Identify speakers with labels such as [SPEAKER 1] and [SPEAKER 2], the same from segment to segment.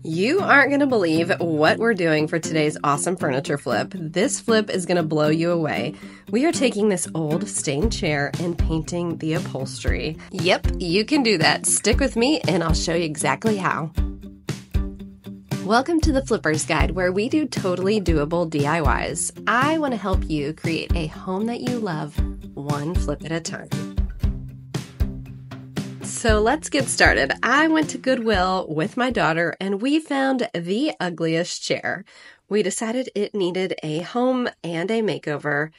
[SPEAKER 1] You aren't going to believe what we're doing for today's awesome furniture flip. This flip is going to blow you away. We are taking this old stained chair and painting the upholstery. Yep, you can do that. Stick with me and I'll show you exactly how. Welcome to the Flipper's Guide, where we do totally doable DIYs. I want to help you create a home that you love, one flip at a time. So let's get started. I went to Goodwill with my daughter and we found the ugliest chair. We decided it needed a home and a makeover,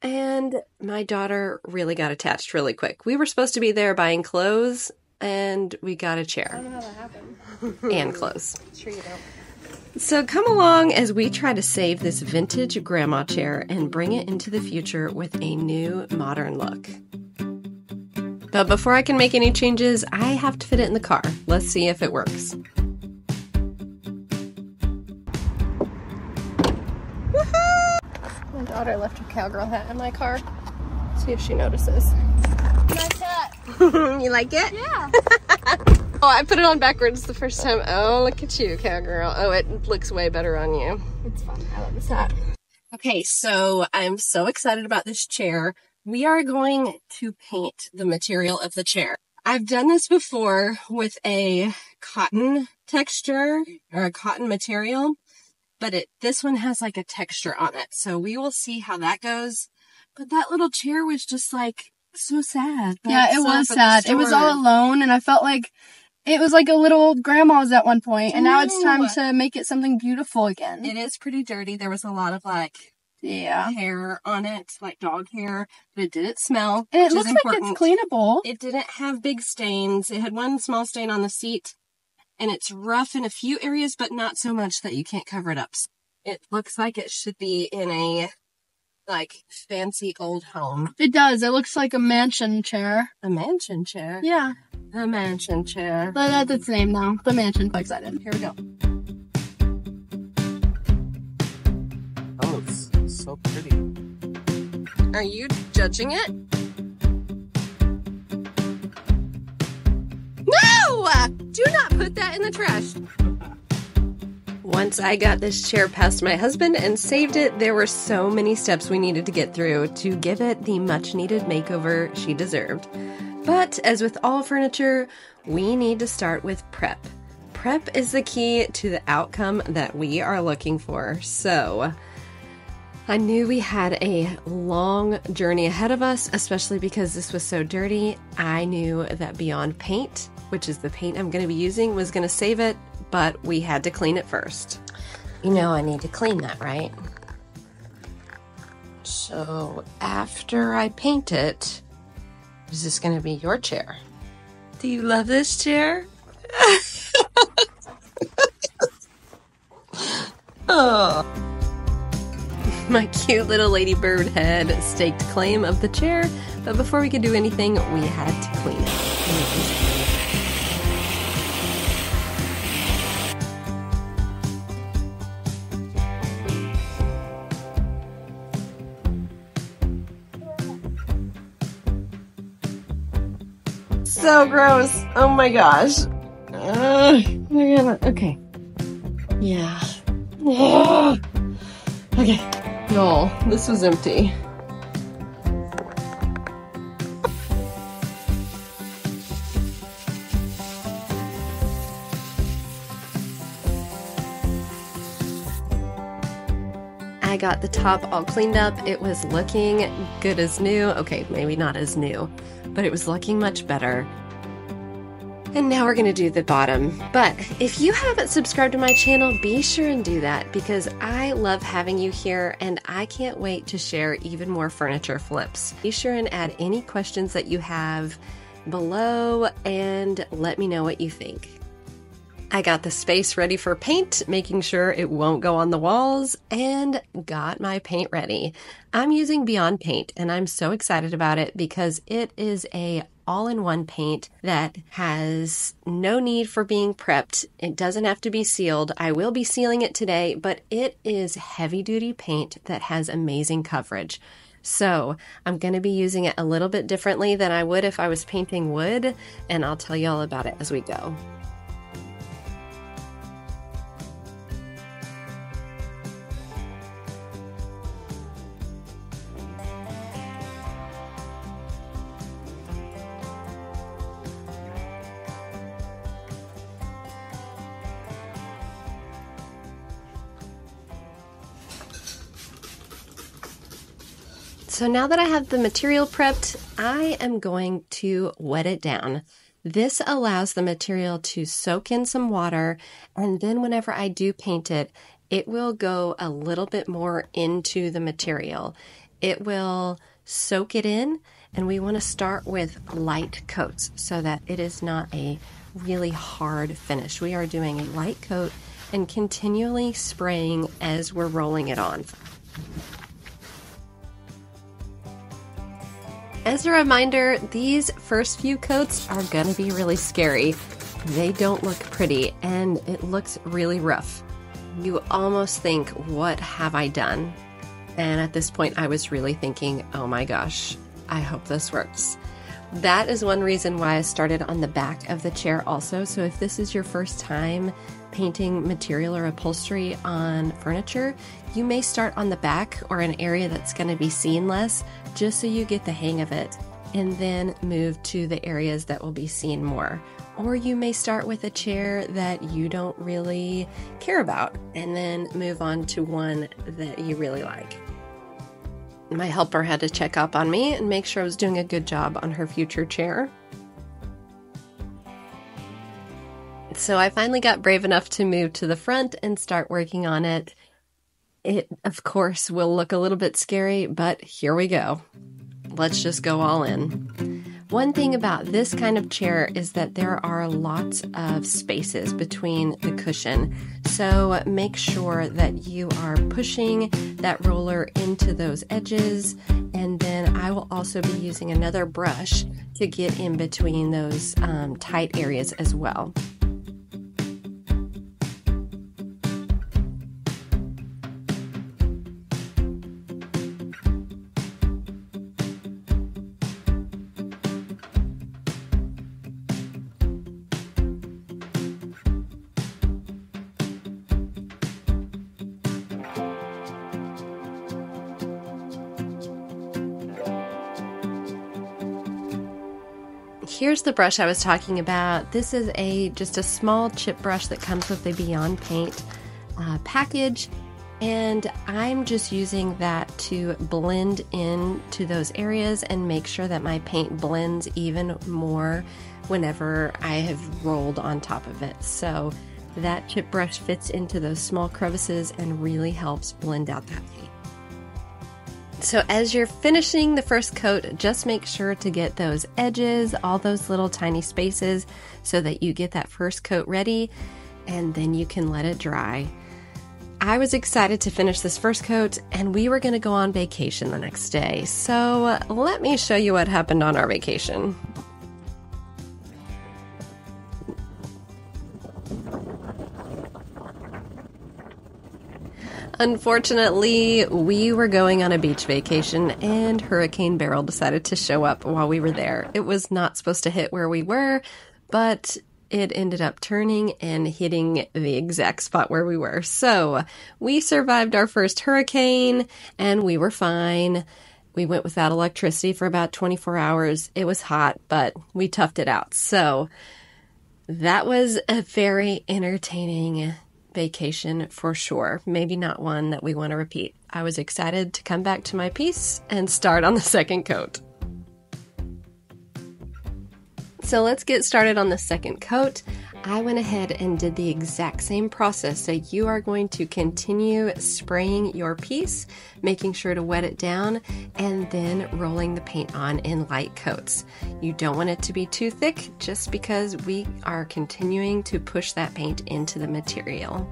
[SPEAKER 1] and my daughter really got attached really quick. We were supposed to be there buying clothes and we got a chair.
[SPEAKER 2] I don't know how that happened.
[SPEAKER 1] And clothes.
[SPEAKER 2] Sure you don't.
[SPEAKER 1] So come along as we try to save this vintage grandma chair and bring it into the future with a new modern look. But before I can make any changes, I have to fit it in the car. Let's see if it works.
[SPEAKER 2] My daughter left her cowgirl hat in my car. See if she notices. Nice hat.
[SPEAKER 1] You like it?
[SPEAKER 2] Yeah.
[SPEAKER 1] Oh, I put it on backwards the first time. Oh, look at you, cowgirl. Oh, it looks way better on you.
[SPEAKER 2] It's fun. I love this hat.
[SPEAKER 1] Okay, so I'm so excited about this chair. We are going to paint the material of the chair. I've done this before with a cotton texture or a cotton material, but this one has like a texture on it. So we will see how that goes. But that little chair was just like so sad.
[SPEAKER 2] Yeah, it was sad. It was all alone, and I felt like it was like a little old grandma's at one point, and now it's time to make it something beautiful again.
[SPEAKER 1] It is pretty dirty. There was a lot of hair on it, like dog hair, but it didn't smell.
[SPEAKER 2] And it looks like it's cleanable.
[SPEAKER 1] It didn't have big stains. It had one small stain on the seat, and it's rough in a few areas, but not so much that you can't cover it up. It looks like it should be in a fancy old home.
[SPEAKER 2] It does. It looks like a mansion chair.
[SPEAKER 1] A mansion chair?
[SPEAKER 2] Yeah.
[SPEAKER 1] A mansion chair.
[SPEAKER 2] That's its name now. The mansion. I'm excited. Here we go.
[SPEAKER 3] Oh, it's so pretty.
[SPEAKER 1] Are you judging it? No! Do not put that in the trash. Once I got this chair past my husband and saved it, there were so many steps we needed to get through to give it the much-needed makeover she deserved. But as with all furniture, we need to start with prep. Prep is the key to the outcome that we are looking for. So I knew we had a long journey ahead of us, especially because this was so dirty. I knew that Beyond Paint, which is the paint I'm going to be using, was going to save it, but we had to clean it first. You know I need to clean that, right? So after I paint it, is this going to be your chair? Do you love this chair? Oh. My cute little ladybird head staked claim of the chair, but before we could do anything, we had to clean it. So gross. Oh my gosh. Okay. Yeah. Okay. Y'all, this was empty. I got the top all cleaned up. It was looking good as new. Okay, maybe not as new, but it was looking much better. And now we're gonna do the bottom. But if you haven't subscribed to my channel, be sure and do that, because I love having you here and I can't wait to share even more furniture flips. Be sure and add any questions that you have below and let me know what you think. I got the space ready for paint, making sure it won't go on the walls, and got my paint ready. I'm using Beyond Paint and I'm so excited about it because it is a all-in-one paint that has no need for being prepped. It doesn't have to be sealed. I will be sealing it today, but it is heavy-duty paint that has amazing coverage. So I'm going to be using it a little bit differently than I would if I was painting wood, and I'll tell you all about it as we go. So now that I have the material prepped, I am going to wet it down. This allows the material to soak in some water, and then whenever I do paint it, it will go a little bit more into the material. It will soak it in, and we want to start with light coats so that it is not a really hard finish. We are doing a light coat and continually spraying as we're rolling it on. As a reminder, these first few coats are going to be really scary. They don't look pretty, and it looks really rough. You almost think, what have I done? And at this point, I was really thinking, oh my gosh, I hope this works. That is one reason why I started on the back of the chair also. So if this is your first time painting material or upholstery on furniture, you may start on the back or an area that's going to be seen less, just so you get the hang of it, and then move to the areas that will be seen more. Or you may start with a chair that you don't really care about, and then move on to one that you really like. My helper had to check up on me and make sure I was doing a good job on her future chair. So I finally got brave enough to move to the front and start working on it. It, of course, will look a little bit scary, but here we go. Let's just go all in. One thing about this kind of chair is that there are lots of spaces between the cushion. So make sure that you are pushing that roller into those edges. And then I will also be using another brush to get in between those tight areas as well. Here's the brush I was talking about. This is just a small chip brush that comes with the Beyond Paint package, and I'm just using that to blend into those areas and make sure that my paint blends even more whenever I have rolled on top of it. So that chip brush fits into those small crevices and really helps blend out that paint. So as you're finishing the first coat, just make sure to get those edges, all those little tiny spaces, so that you get that first coat ready, and then you can let it dry. I was excited to finish this first coat, and we were going to go on vacation the next day. So let me show you what happened on our vacation. Unfortunately, we were going on a beach vacation, and Hurricane Beryl decided to show up while we were there. It was not supposed to hit where we were, but it ended up turning and hitting the exact spot where we were. So we survived our first hurricane, and we were fine. We went without electricity for about 24 hours. It was hot, but we toughed it out. So that was a very entertaining vacation for sure. Maybe not one that we want to repeat. I was excited to come back to my piece and start on the second coat. So let's get started on the second coat. I went ahead and did the exact same process. So you are going to continue spraying your piece, making sure to wet it down, and then rolling the paint on in light coats. You don't want it to be too thick, just because we are continuing to push that paint into the material.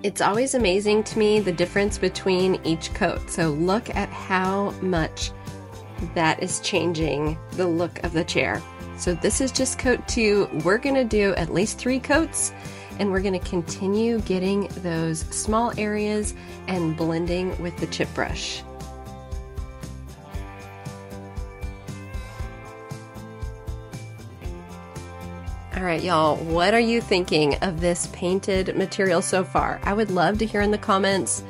[SPEAKER 1] It's always amazing to me the difference between each coat. So look at how much that is changing the look of the chair. So this is just coat 2. We're going to do at least 3 coats, and we're going to continue getting those small areas and blending with the chip brush. All right, y'all, what are you thinking of this painted material so far? I would love to hear in the comments.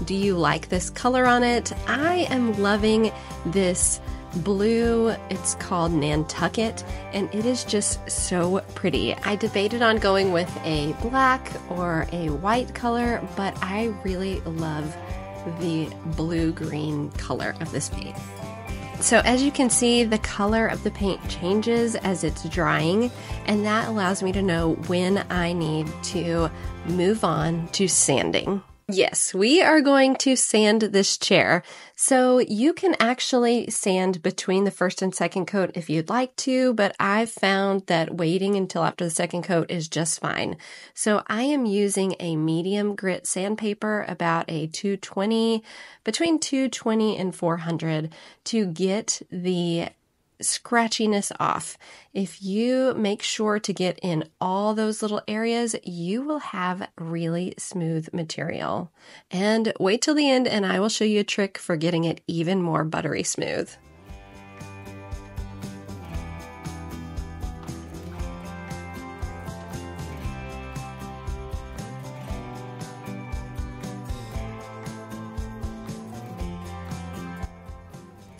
[SPEAKER 1] Do you like this color on it? I am loving this blue. It's called Nantucket, and it is just so pretty. I debated on going with a black or a white color, but I really love the blue-green color of this paint. So as you can see, the color of the paint changes as it's drying, and that allows me to know when I need to move on to sanding. Yes, we are going to sand this chair. So you can actually sand between the first and second coat if you'd like to, but I've found that waiting until after the second coat is just fine. So I am using a medium grit sandpaper, about a 220, between 220 and 400, to get the scratchiness off. If you make sure to get in all those little areas, you will have really smooth material. And wait till the end and I will show you a trick for getting it even more buttery smooth.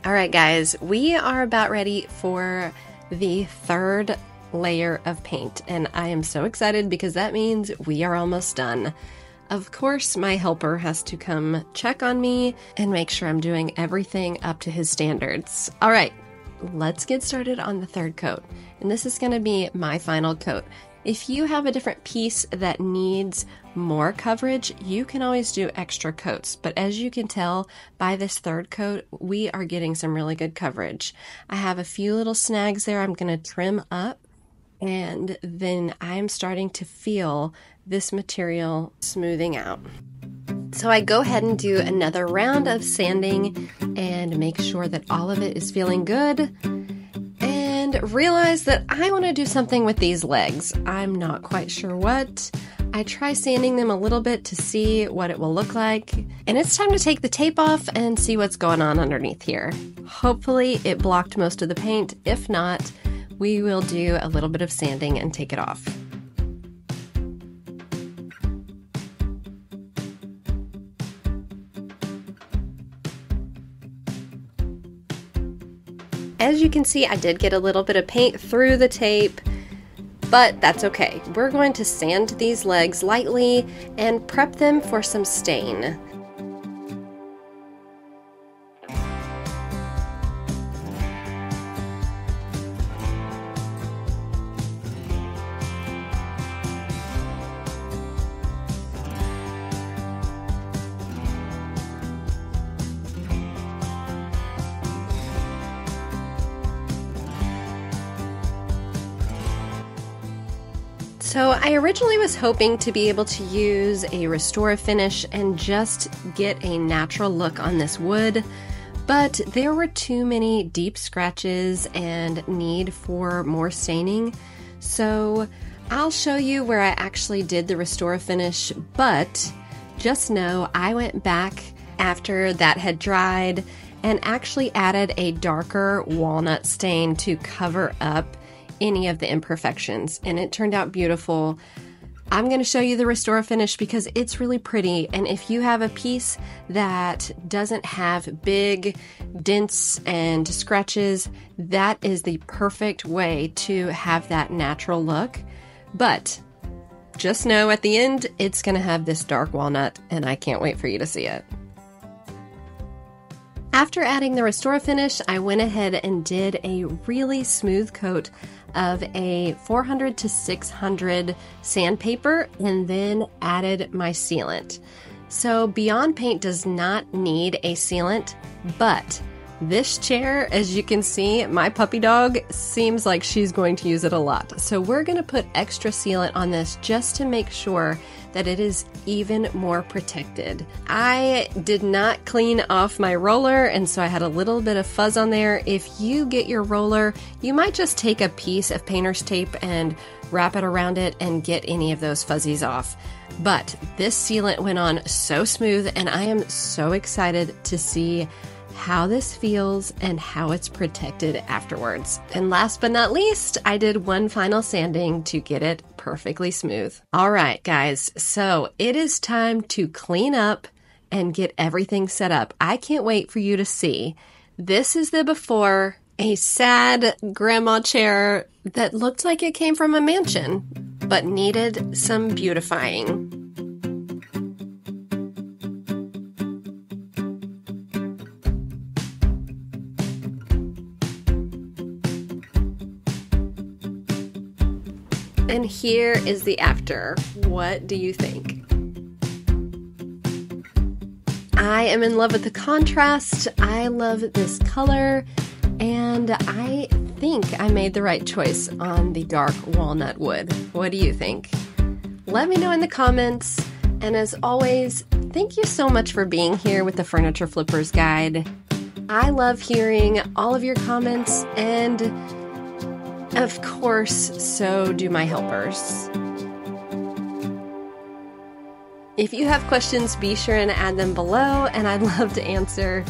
[SPEAKER 1] All right, guys, we are about ready for the third layer of paint, and I am so excited because that means we are almost done. Of course, my helper has to come check on me and make sure I'm doing everything up to his standards. All right, let's get started on the third coat, and this is going to be my final coat. If you have a different piece that needs more coverage, you can always do extra coats. But as you can tell by this third coat, we are getting some really good coverage. I have a few little snags there I'm going to trim up, and then I'm starting to feel this material smoothing out. So I go ahead and do another round of sanding and make sure that all of it is feeling good. And realize that I want to do something with these legs. I'm not quite sure what. I try sanding them a little bit to see what it will look like. And it's time to take the tape off and see what's going on underneath here. Hopefully it blocked most of the paint. If not, we will do a little bit of sanding and take it off. As you can see, I did get a little bit of paint through the tape, but that's okay. We're going to sand these legs lightly and prep them for some stain. So I originally was hoping to be able to use a Restore Finish and just get a natural look on this wood, but there were too many deep scratches and need for more staining. So I'll show you where I actually did the Restore Finish, but just know I went back after that had dried and actually added a darker walnut stain to cover up any of the imperfections, and it turned out beautiful. I'm going to show you the Restore Finish because it's really pretty, and if you have a piece that doesn't have big dents and scratches, that is the perfect way to have that natural look. But just know at the end it's going to have this dark walnut, and I can't wait for you to see it. After adding the Restore Finish, I went ahead and did a really smooth coat of a 400 to 600 sandpaper and then added my sealant. So Beyond Paint does not need a sealant, but this chair, as you can see, my puppy dog seems like she's going to use it a lot. So we're going to put extra sealant on this just to make sure that it is even more protected. I did not clean off my roller, and so I had a little bit of fuzz on there. If you get your roller, you might just take a piece of painter's tape and wrap it around it and get any of those fuzzies off. But this sealant went on so smooth, and I am so excited to see how this feels and how it's protected afterwards. And last but not least, I did one final sanding to get it perfectly smooth. All right, guys, so it is time to clean up and get everything set up. I can't wait for you to see This is the before, a sad grandma chair that looked like it came from a mansion, but needed some beautifying. And here is the after. What do you think? I am in love with the contrast. I love this color, and I think I made the right choice on the dark walnut wood. What do you think? Let me know in the comments, and as always, thank you so much for being here with the Furniture Flippers Guide. I love hearing all of your comments, and of course, so do my helpers. If you have questions, be sure and add them below, and I'd love to answer.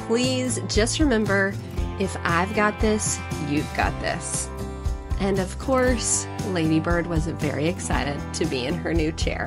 [SPEAKER 1] Please just remember, if I've got this, you've got this. And of course, Ladybird was very excited to be in her new chair.